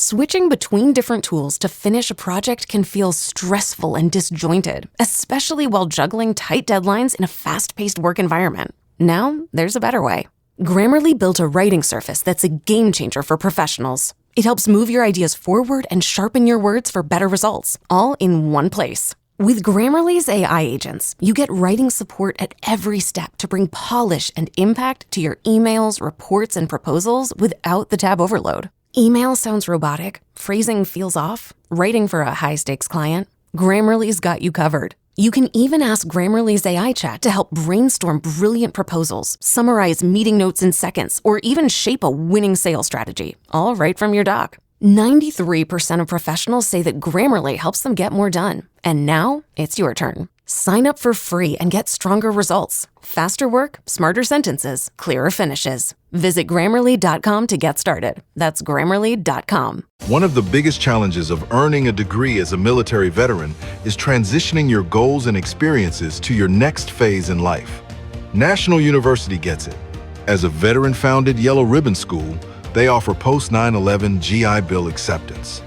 Switching between different tools to finish a project can feel stressful and disjointed, especially while juggling tight deadlines in a fast-paced work environment. Now, there's a better way. Grammarly built a writing surface that's a game changer for professionals. It helps move your ideas forward and sharpen your words for better results, all in one place. With Grammarly's AI agents, you get writing support at every step to bring polish and impact to your emails, reports, and proposals without the tab overload. Email sounds robotic, phrasing feels off, writing for a high-stakes client. Grammarly's got you covered. You can even ask Grammarly's AI chat to help brainstorm brilliant proposals, summarize meeting notes in seconds, or even shape a winning sales strategy, all right from your dock. 93% of professionals say that Grammarly helps them get more done. And now, it's your turn. Sign up for free and get stronger results. Faster work, smarter sentences, clearer finishes. Visit Grammarly.com to get started. That's Grammarly.com. One of the biggest challenges of earning a degree as a military veteran is transitioning your goals and experiences to your next phase in life. National University gets it. As a veteran-founded Yellow Ribbon School, they offer post-9/11 GI Bill acceptance,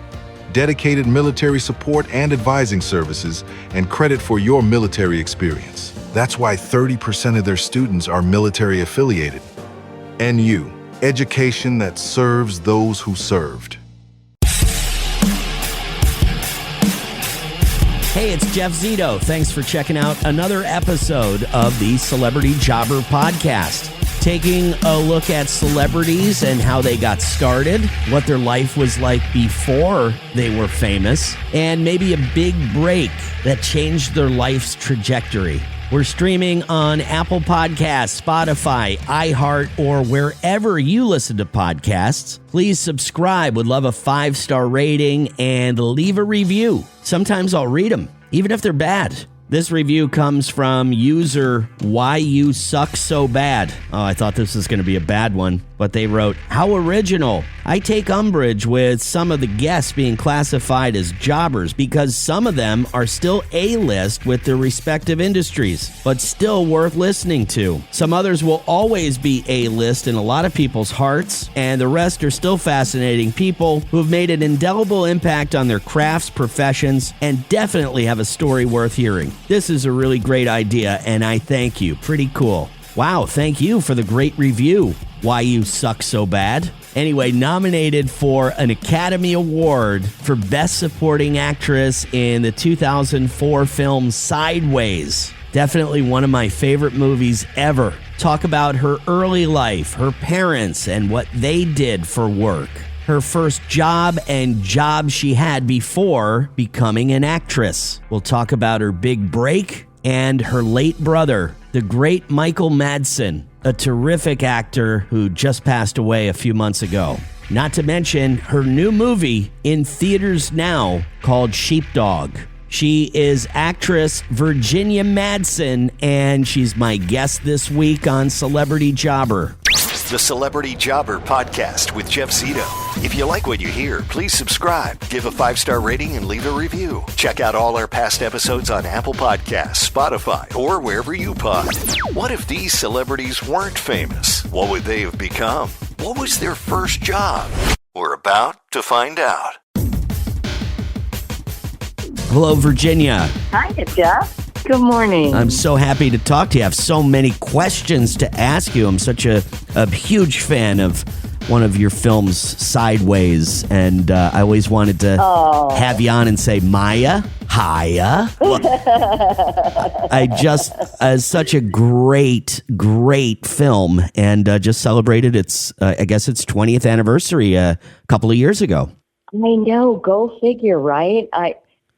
dedicated military support and advising services, and credit for your military experience. That's why 30% of their students are military affiliated. NU, education that serves those who served. Hey, it's Jeff Zito. Thanks for checking out another episode of the Celebrity Jobber Podcast. Taking a look at celebrities and how they got started, what their life was like before they were famous, and maybe a big break that changed their life's trajectory. We're streaming on Apple Podcasts, Spotify, iHeart, or wherever you listen to podcasts. Please subscribe. Would love a 5-star rating and leave a review. Sometimes I'll read them, even if they're bad. This review comes from user Why You Suck So Bad. Oh, I thought this was going to be a bad one, but they wrote, "How original. I take umbrage with some of the guests being classified as jobbers because some of them are still A-list with their respective industries, but still worth listening to. Some others will always be A-list in a lot of people's hearts, and the rest are still fascinating people who have made an indelible impact on their crafts, professions, and definitely have a story worth hearing. This is a really great idea, and I thank you. Pretty cool." Wow, thank you for the great review. Why You Suck So Bad. Anyway, nominated for an Academy Award for Best Supporting Actress in the 2004 film Sideways. Definitely one of my favorite movies ever. Talk about her early life, her parents, and what they did for work. Her first job and jobs she had before becoming an actress. We'll talk about her big break and her late brother, the great Michael Madsen, a terrific actor who just passed away a few months ago. Not to mention her new movie in theaters now called Sheepdog. She is actress Virginia Madsen, and she's my guest this week on Celebrity Jobber. The Celebrity Jobber Podcast with Jeff Zito. If you like what you hear, please subscribe, give a 5-star rating, and leave a review. Check out all our past episodes on Apple Podcasts, Spotify, or wherever you pod. What if these celebrities weren't famous? What would they have become? What was their first job? We're about to find out. Hello, Virginia. Hi, Jeff. Good morning. I'm so happy to talk to you. I have so many questions to ask you. I'm such a huge fan of one of your films, Sideways, and I always wanted to have you on and say, Maya, hiya. I just, such a great film, and just celebrated its, I guess its 20th anniversary a couple of years ago. I know, go figure, right?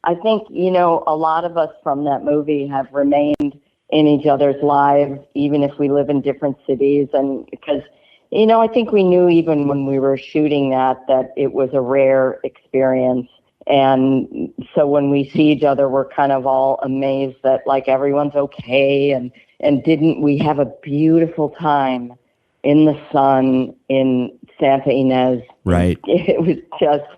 I think, a lot of us from that movie have remained in each other's lives, even if we live in different cities. And because, I think we knew even when we were shooting that it was a rare experience. And so when we see each other, we're kind of all amazed that like everyone's okay. And didn't we have a beautiful time in the sun in Santa Ynez? Right. It was just,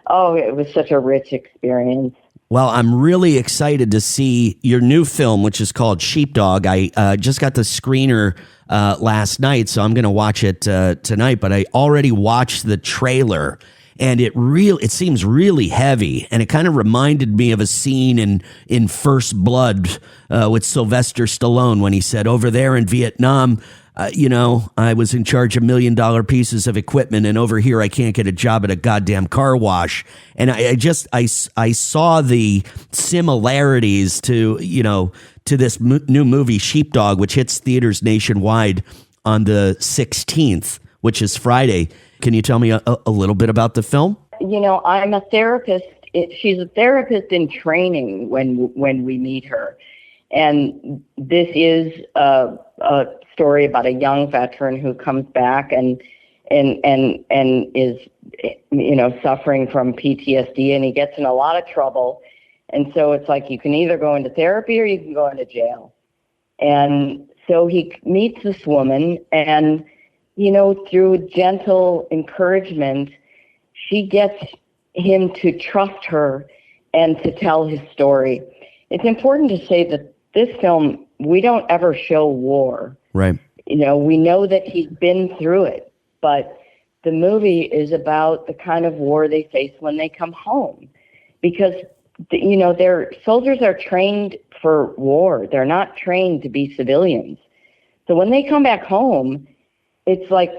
it was such a rich experience. Well, I'm really excited to see your new film, which is called Sheepdog. I just got the screener last night, so I'm going to watch it tonight. But I already watched the trailer, and it seems really heavy, and it kind of reminded me of a scene in First Blood with Sylvester Stallone when he said, over there in Vietnam, I was in charge of $1 million pieces of equipment, and over here I can't get a job at a goddamn car wash. And I saw the similarities to this new movie Sheepdog, which hits theaters nationwide on the 16th, which is Friday. Can you tell me a little bit about the film? I'm a therapist. She's a therapist in training when we meet her. And this is a story about a young veteran who comes back and is, suffering from PTSD, and he gets in a lot of trouble. And so it's like you can either go into therapy or you can go into jail. And so he meets this woman, and, through gentle encouragement, she gets him to trust her and to tell his story. It's important to say that this film, we don't ever show war. Right. We know that he's been through it, but the movie is about the kind of war they face when they come home, because their soldiers are trained for war. They're not trained to be civilians. So when they come back home, it's like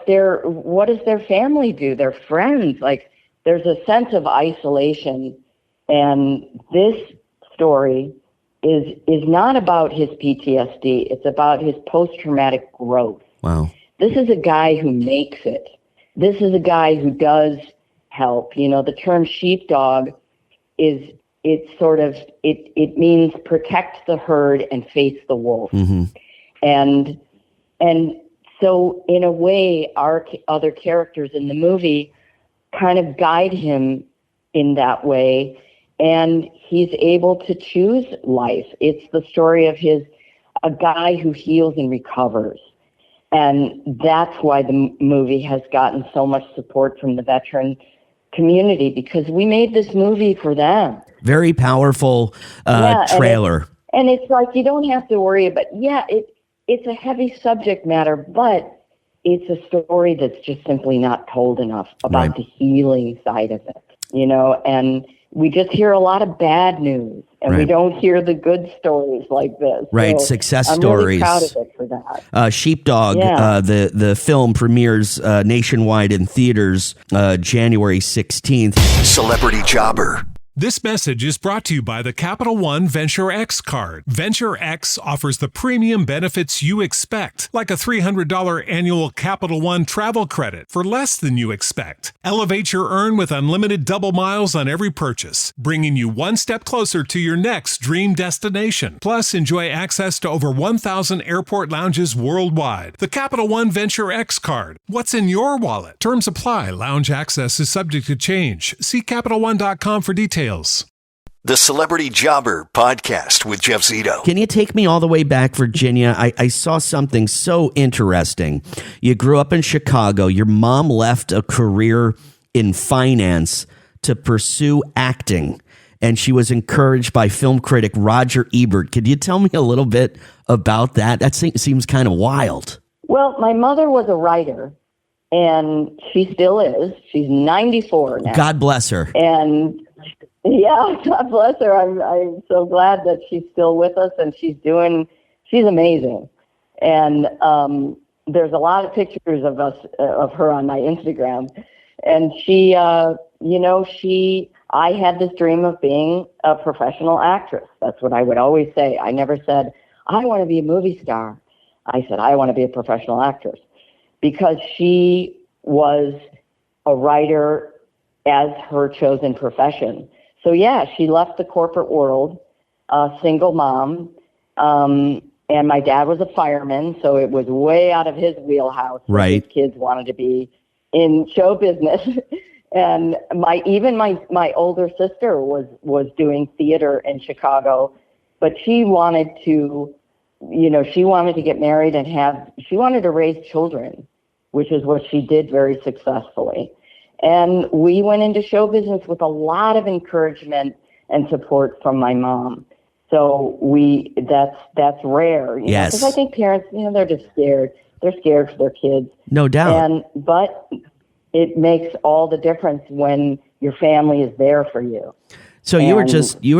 what does their family do? Their friends, like there's a sense of isolation. And this story is not about his PTSD. It's about his post-traumatic growth. Wow. This is a guy who makes it. This is a guy who does help. The term sheepdog it means protect the herd and face the wolf. Mm-hmm. And so in a way, our other characters in the movie kind of guide him in that way, and he's able to choose life. It's the story of a guy who heals and recovers. And that's why the movie has gotten so much support from the veteran community, because we made this movie for them. Very powerful trailer. And it's like, you don't have to worry about, it's a heavy subject matter, but it's a story that's just simply not told enough about the healing side of it, and we just hear a lot of bad news, and we don't hear the good stories like this. Right, so success I'm stories. Really proud of it for that. Sheepdog, the film premieres nationwide in theaters January 16th. Celebrity Jobber. This message is brought to you by the Capital One Venture X card. Venture X offers the premium benefits you expect, like a $300 annual Capital One travel credit for less than you expect. Elevate your earn with unlimited double miles on every purchase, bringing you one step closer to your next dream destination. Plus, enjoy access to over 1,000 airport lounges worldwide. The Capital One Venture X card. What's in your wallet? Terms apply. Lounge access is subject to change. See CapitalOne.com for details. The Celebrity Jobber Podcast with Jeff Zito. Can you take me all the way back, Virginia? I saw something so interesting. You grew up in Chicago. Your mom left a career in finance to pursue acting, and she was encouraged by film critic Roger Ebert. Could you tell me a little bit about that? That seems kind of wild. Well, my mother was a writer, and she still is. She's 94 now. God bless her. And yeah, God bless her. I'm so glad that she's still with us, and she's amazing. And there's a lot of pictures of her on my Instagram. And I had this dream of being a professional actress. That's what I would always say. I never said, I want to be a movie star. I said, I want to be a professional actress, because she was a writer as her chosen profession. So yeah, she left the corporate world, a single mom, and my dad was a fireman, so it was way out of his wheelhouse. Right. His kids wanted to be in show business, and my older sister was doing theater in Chicago, but she wanted to get married and she wanted to raise children, which is what she did very successfully. And we went into show business with a lot of encouragement and support from my mom. So that's rare. Yes. Because I think parents, they're just scared. They're scared for their kids. No doubt. But it makes all the difference when your family is there for you. So you were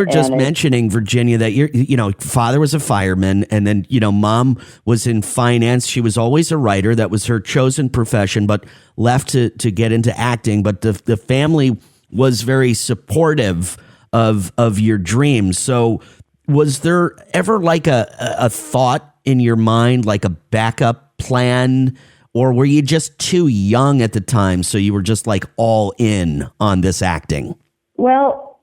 just mentioning, Virginia, that your father was a fireman, and then mom was in finance. She was always a writer. That was her chosen profession, but left to get into acting. But the family was very supportive of your dreams. So was there ever like a thought in your mind, like a backup plan, or were you just too young at the time, so you were just like all in on this acting? Well,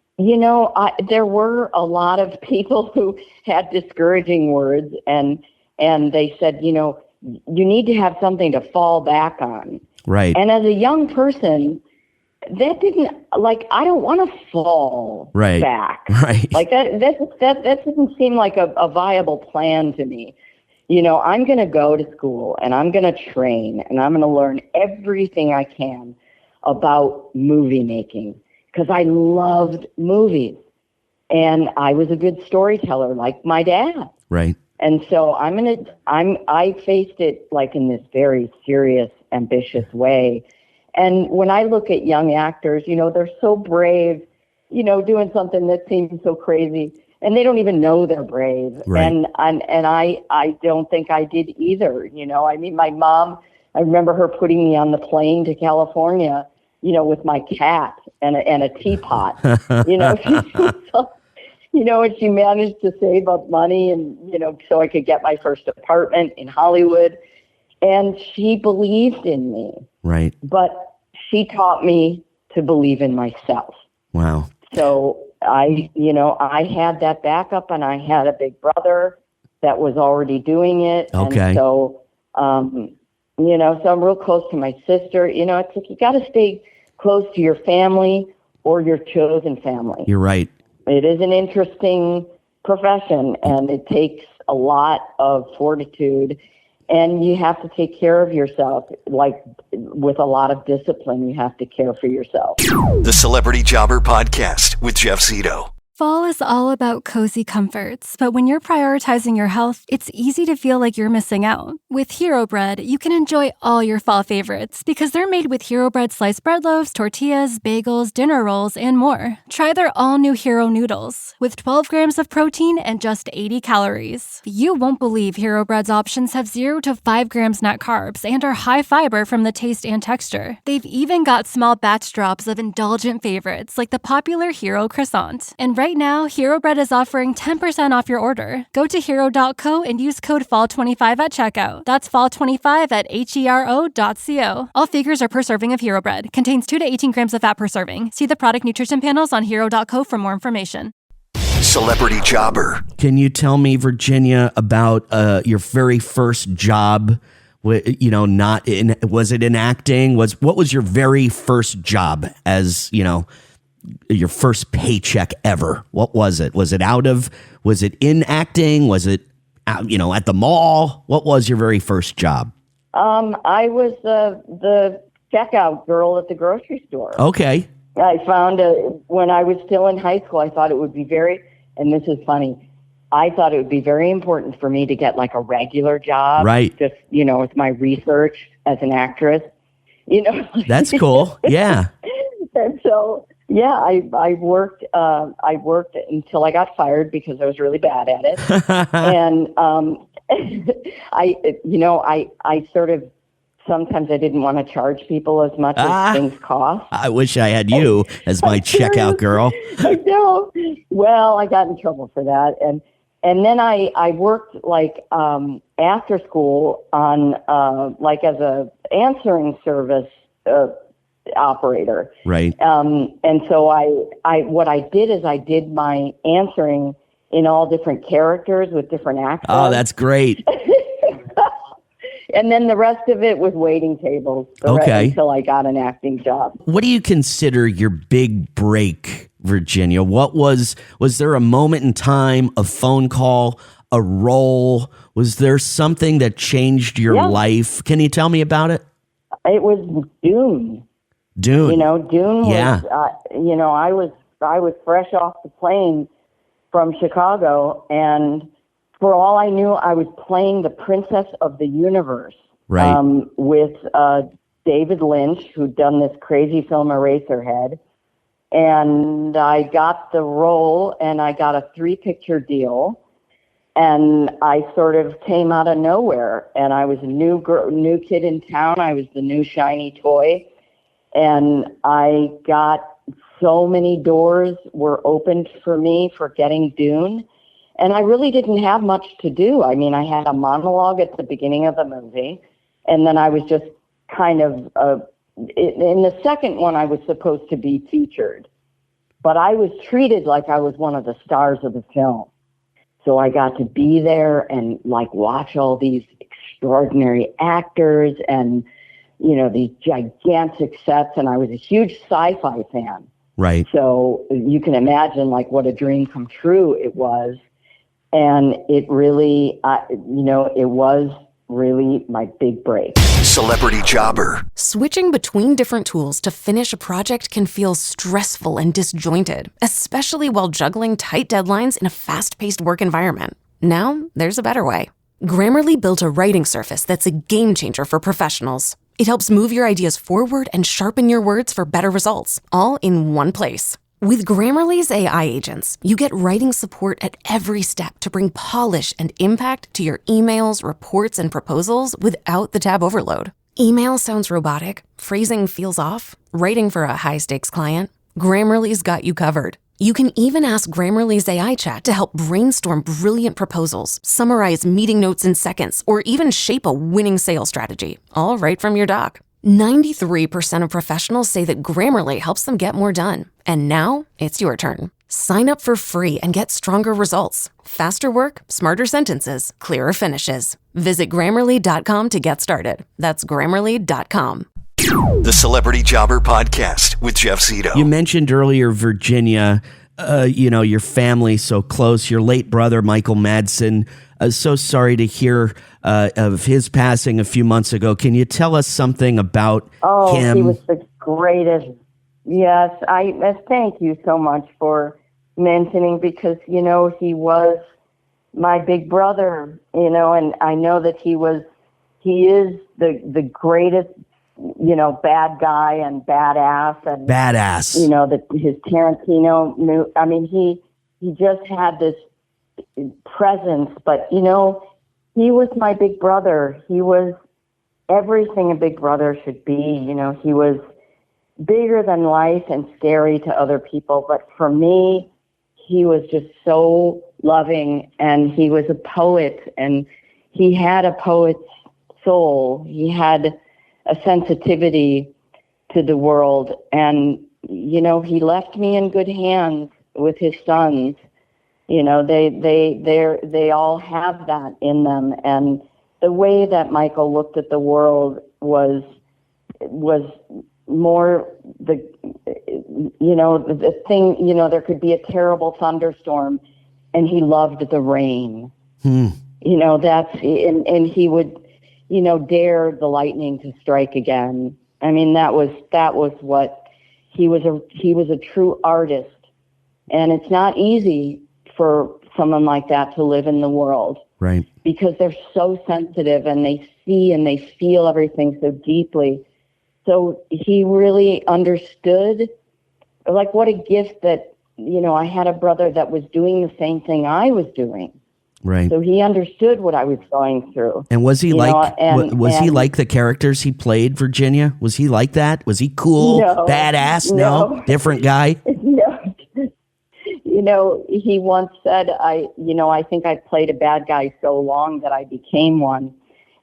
there were a lot of people who had discouraging words, and they said, you need to have something to fall back on. Right. And as a young person, that didn't, I don't want to fall back. Right. Like that didn't seem like a viable plan to me. I'm going to go to school and I'm going to train and I'm going to learn everything I can about movie making, because I loved movies and I was a good storyteller like my dad. Right. And so I faced it like in this very serious, ambitious way. And when I look at young actors, they're so brave, doing something that seems so crazy, and they don't even know they're brave. Right. And I don't think I did either. My mom, I remember her putting me on the plane to California, with my cat and a teapot, and she managed to save up money and, so I could get my first apartment in Hollywood. And she believed in me. Right. But she taught me to believe in myself. Wow. So I had that backup, and I had a big brother that was already doing it. Okay. And so, so I'm real close to my sister. It's like you got to stay close to your family or your chosen family. You're right. It is an interesting profession, and it takes a lot of fortitude, and you have to take care of yourself. Like with a lot of discipline, you have to care for yourself. The Celebrity Jobber Podcast with Jeff Zito. Fall is all about cozy comforts, but when you're prioritizing your health, it's easy to feel like you're missing out. With Hero Bread, you can enjoy all your fall favorites because they're made with Hero Bread sliced bread loaves, tortillas, bagels, dinner rolls, and more. Try their all-new Hero Noodles with 12 grams of protein and just 80 calories. You won't believe Hero Bread's options have 0 to 5 grams net carbs and are high fiber from the taste and texture. They've even got small batch drops of indulgent favorites like the popular Hero Croissant. And right now, Hero Bread is offering 10% off your order. Go to hero.co and use code FALL25 at checkout. That's FALL25 at hero.co. All figures are per serving of Hero Bread. Contains 2 to 18 grams of fat per serving. See the product nutrition panels on hero.co for more information. Celebrity Jobber. Can you tell me, Virginia, about your very first job? Was it in acting? What was your very first job as, your first paycheck ever? What was it? Was it in acting? Was it at the mall? What was your very first job? I was the checkout girl at the grocery store. Okay. I found when I was still in high school, I thought it would be and this is funny, I thought it would be very important for me to get like a regular job. Right. Just, with my research as an actress, That's cool. Yeah. And so, yeah, I worked until I got fired because I was really bad at it. And I sort of, sometimes I didn't want to charge people as much as things cost. I wish I had you as my checkout girl. I know. Well, I got in trouble for that. And then I worked after school on as a answering service operator. Right. And so what I did is I did my answering in all different characters with different accents. Oh, that's great. And then the rest of it was waiting tables. Until I got an acting job. What do you consider your big break, Virginia? What was there a moment in time, a phone call, a role? Was there something that changed your life? Can you tell me about it? It was Dune. Dune. Dune was, yeah. I was fresh off the plane from Chicago, and for all I knew, I was playing the princess of the universe. Right. With David Lynch, who'd done this crazy film Eraserhead. And I got the role, and I got a 3-picture deal. And I sort of came out of nowhere, and I was a new kid in town. I was the new shiny toy, and I got so many doors were opened for me for getting Dune, and I really didn't have much to do. I mean, I had a monologue at the beginning of the movie, and then I was just kind of in the second one, I was supposed to be featured, but I was treated like I was one of the stars of the film. So I got to be there and like watch all these extraordinary actors and, you know, these gigantic sets. And I was a huge sci-fi fan. Right. So you can imagine like what a dream come true it was. And it really, it was really my big break. Celebrity Jobber. Switching between different tools to finish a project can feel stressful and disjointed, especially while juggling tight deadlines in a fast-paced work environment. Now, there's a better way. Grammarly built a writing surface that's a game changer for professionals. It helps move your ideas forward and sharpen your words for better results, all in one place. With Grammarly's AI agents, you get writing support at every step to bring polish and impact to your emails, reports, and proposals without the tab overload. Email sounds robotic, phrasing feels off, writing for a high-stakes client. Grammarly's got you covered. You can even ask Grammarly's AI chat to help brainstorm brilliant proposals, summarize meeting notes in seconds, or even shape a winning sales strategy, all right from your dock. 93% of professionals say that Grammarly helps them get more done. And now it's your turn. Sign up for free and get stronger results. Faster work, smarter sentences, clearer finishes. Visit Grammarly.com to get started. That's Grammarly.com. The Celebrity Jobber Podcast with Jeff Zito. You mentioned earlier, Virginia, your family so close, your late brother, Michael Madsen. So sorry to hear of his passing a few months ago. Can you tell us something about him? Oh, he was the greatest. Yes, thank you so much for mentioning, because, you know, he was my big brother, you know, and I know that he is the greatest, you know, bad guy and badass. Badass. You know, that his Tarantino knew. I mean, he just had this presence, but, you know, he was my big brother. He was everything a big brother should be. You know, he was bigger than life and scary to other people. But for me, he was just so loving, and he was a poet, and he had a poet's soul. He had a sensitivity to the world. And, you know, he left me in good hands with his sons. You know, they all have that in them. And the way that Michael looked at the world was more the thing, you know, there could be a terrible thunderstorm and he loved the rain. You know, and he would, you know, dare the lightning to strike again. I mean, that was what he was a true artist. And it's not easy for someone like that to live in the world. Right. Because they're so sensitive and they see and they feel everything so deeply. So he really understood, like, what a gift that, you know, I had a brother that was doing the same thing I was doing. Right. So he understood what I was going through. And was he he like the characters he played, Virginia? Was he like that? Was he cool, badass? No, different guy. No. You know, he once said, I think I played a bad guy so long that I became one.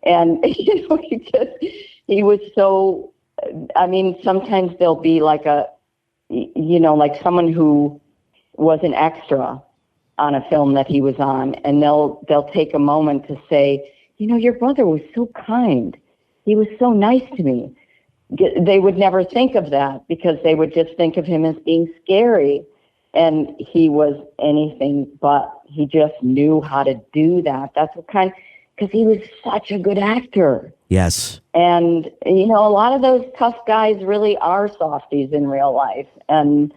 And, you know, he was so, I mean, sometimes there'll be like like someone who was an extra on a film that he was on, and they'll take a moment to say, you know, your brother was so kind. He was so nice to me. They would never think of that because they would just think of him as being scary. And he was anything but. He just knew how to do that. That's because he was such a good actor. Yes. And, you know, a lot of those tough guys really are softies in real life. And,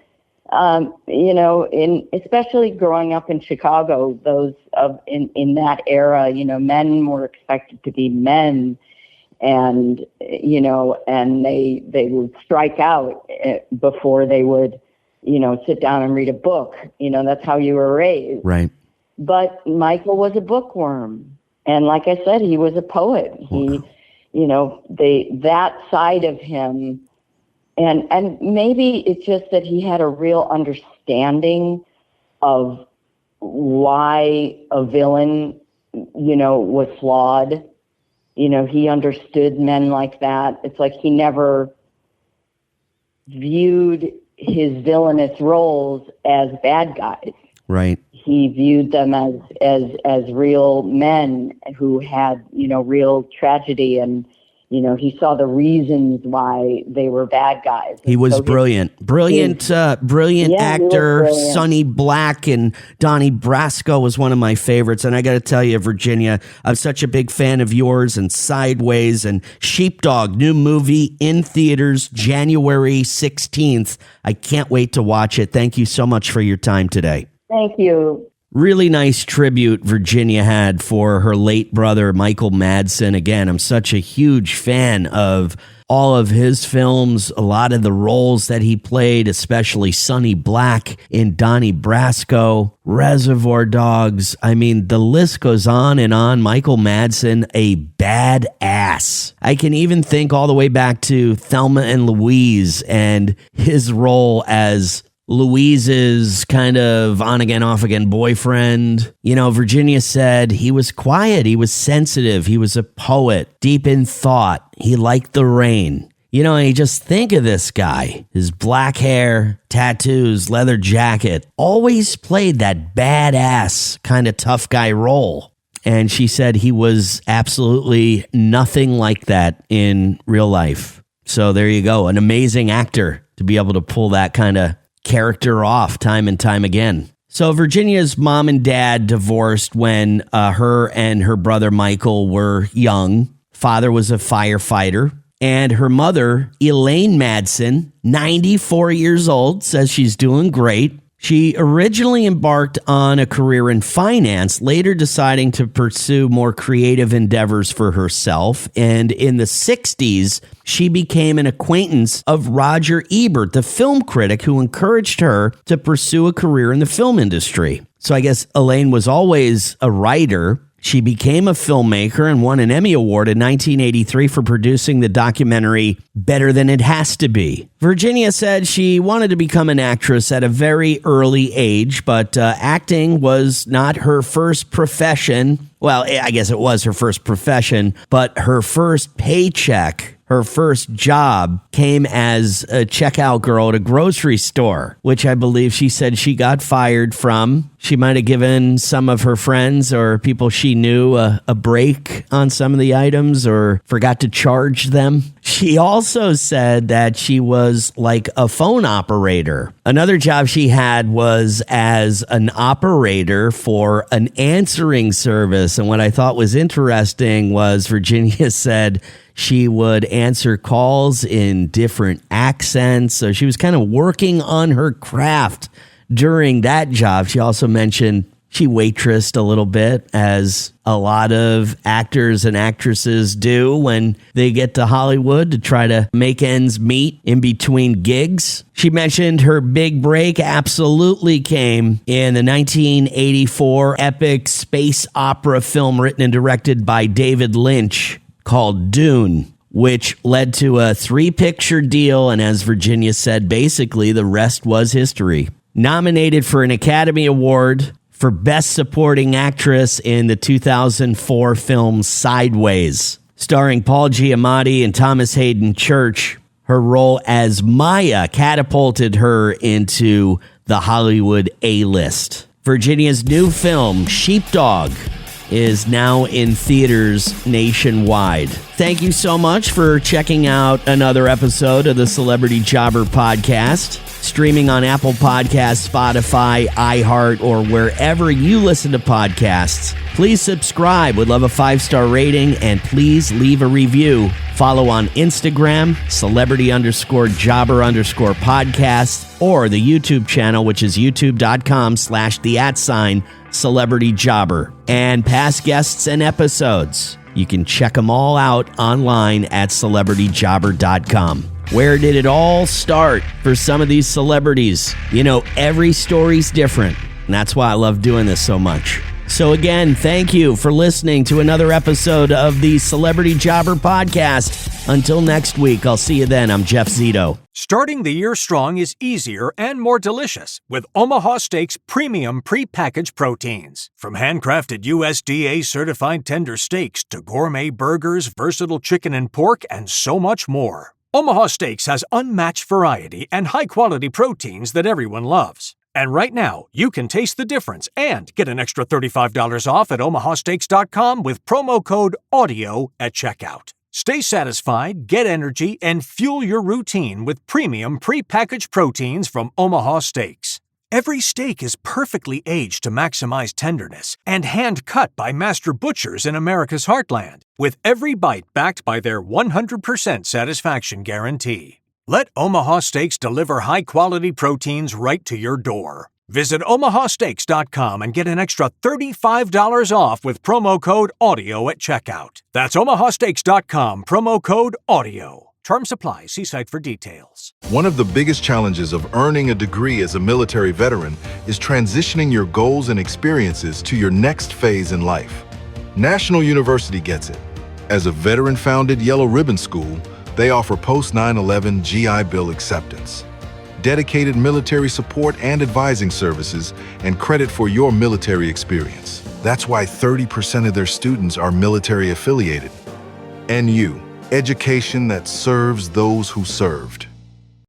you know, especially growing up in Chicago, in that era, you know, men were expected to be men. and and they would strike out before they would, sit down and read a book. That's how you were raised. Right. But Michael was a bookworm, and like I said, he was a poet. He, that side of him, and maybe it's just that he had a real understanding of why a villain, was flawed. He understood men like that. It's like he never viewed his villainous roles as bad guys. Right. He viewed them as real men who had, real tragedy, and, he saw the reasons why they were bad guys. He was brilliant. Brilliant actor. Sonny Black and Donnie Brasco was one of my favorites. And I got to tell you, Virginia, I'm such a big fan of yours and Sideways and Sheepdog, new movie in theaters, January 16th. I can't wait to watch it. Thank you so much for your time today. Thank you. Really nice tribute Virginia had for her late brother, Michael Madsen. Again, I'm such a huge fan of all of his films, a lot of the roles that he played, especially Sonny Black in Donnie Brasco, Reservoir Dogs. I mean, the list goes on and on. Michael Madsen, a badass. I can even think all the way back to Thelma and Louise and his role as Louise's kind of on-again, off-again boyfriend. Virginia said he was quiet, he was sensitive, he was a poet, deep in thought, he liked the rain. And you just think of this guy, his black hair, tattoos, leather jacket, always played that badass kind of tough guy role. And she said he was absolutely nothing like that in real life. So there you go, an amazing actor to be able to pull that kind of character off time and time again. So Virginia's mom and dad divorced when her and her brother Michael were young. Father was a firefighter. And her mother, Elaine Madsen, 94 years old, says she's doing great. She originally embarked on a career in finance, later deciding to pursue more creative endeavors for herself. And in the 60s, she became an acquaintance of Roger Ebert, the film critic who encouraged her to pursue a career in the film industry. So I guess Elaine was always a writer. She became a filmmaker and won an Emmy Award in 1983 for producing the documentary Better Than It Has to Be. Virginia said she wanted to become an actress at a very early age, but acting was not her first profession. Well, I guess it was her first profession, but her first paycheck, her first job, came as a checkout girl at a grocery store, which I believe she said she got fired from. She might have given some of her friends or people she knew a break on some of the items or forgot to charge them. She also said that she was like a phone operator. Another job she had was as an operator for an answering service. And what I thought was interesting was Virginia said she would answer calls in different accents. So she was kind of working on her craft during that job. She also mentioned she waitressed a little bit, as a lot of actors and actresses do when they get to Hollywood to try to make ends meet in between gigs. She mentioned her big break absolutely came in the 1984 epic space opera film written and directed by David Lynch called Dune, which led to a 3-picture deal. And as Virginia said, basically the rest was history. Nominated for an Academy Award for Best Supporting Actress in the 2004 film Sideways. Starring Paul Giamatti and Thomas Hayden Church, her role as Maya catapulted her into the Hollywood A-list. Virginia's new film, Sheepdog, is now in theaters nationwide. Thank you so much for checking out another episode of the Celebrity Jobber Podcast, streaming on Apple Podcasts, Spotify, iHeart, or wherever you listen to podcasts. Please subscribe. We'd love a 5-star rating, and please leave a review. Follow on Instagram, celebrity_jobber_podcast, or the YouTube channel, which is youtube.com/the @ Celebrity Jobber. And past guests and episodes You can check them all out online at celebrityjobber.com. Where did it all start for some of these celebrities? You know, every story's different, and that's why I love doing this so much. So again, thank you for listening to another episode of the Celebrity Jobber Podcast. Until next week, I'll see you then. I'm Jeff Zito. Starting the year strong is easier and more delicious with Omaha Steaks premium prepackaged proteins. From handcrafted USDA-certified tender steaks to gourmet burgers, versatile chicken and pork, and so much more. Omaha Steaks has unmatched variety and high-quality proteins that everyone loves. And right now, you can taste the difference and get an extra $35 off at omahasteaks.com with promo code AUDIO at checkout. Stay satisfied, get energy, and fuel your routine with premium prepackaged proteins from Omaha Steaks. Every steak is perfectly aged to maximize tenderness and hand-cut by master butchers in America's heartland, with every bite backed by their 100% satisfaction guarantee. Let Omaha Steaks deliver high-quality proteins right to your door. Visit omahasteaks.com and get an extra $35 off with promo code AUDIO at checkout. That's omahasteaks.com, promo code AUDIO. Terms apply. See site for details. One of the biggest challenges of earning a degree as a military veteran is transitioning your goals and experiences to your next phase in life. National University gets it. As a veteran-founded Yellow Ribbon School, they offer post-9/11 GI Bill acceptance, dedicated military support and advising services, and credit for your military experience. That's why 30% of their students are military affiliated. NU, education that serves those who served.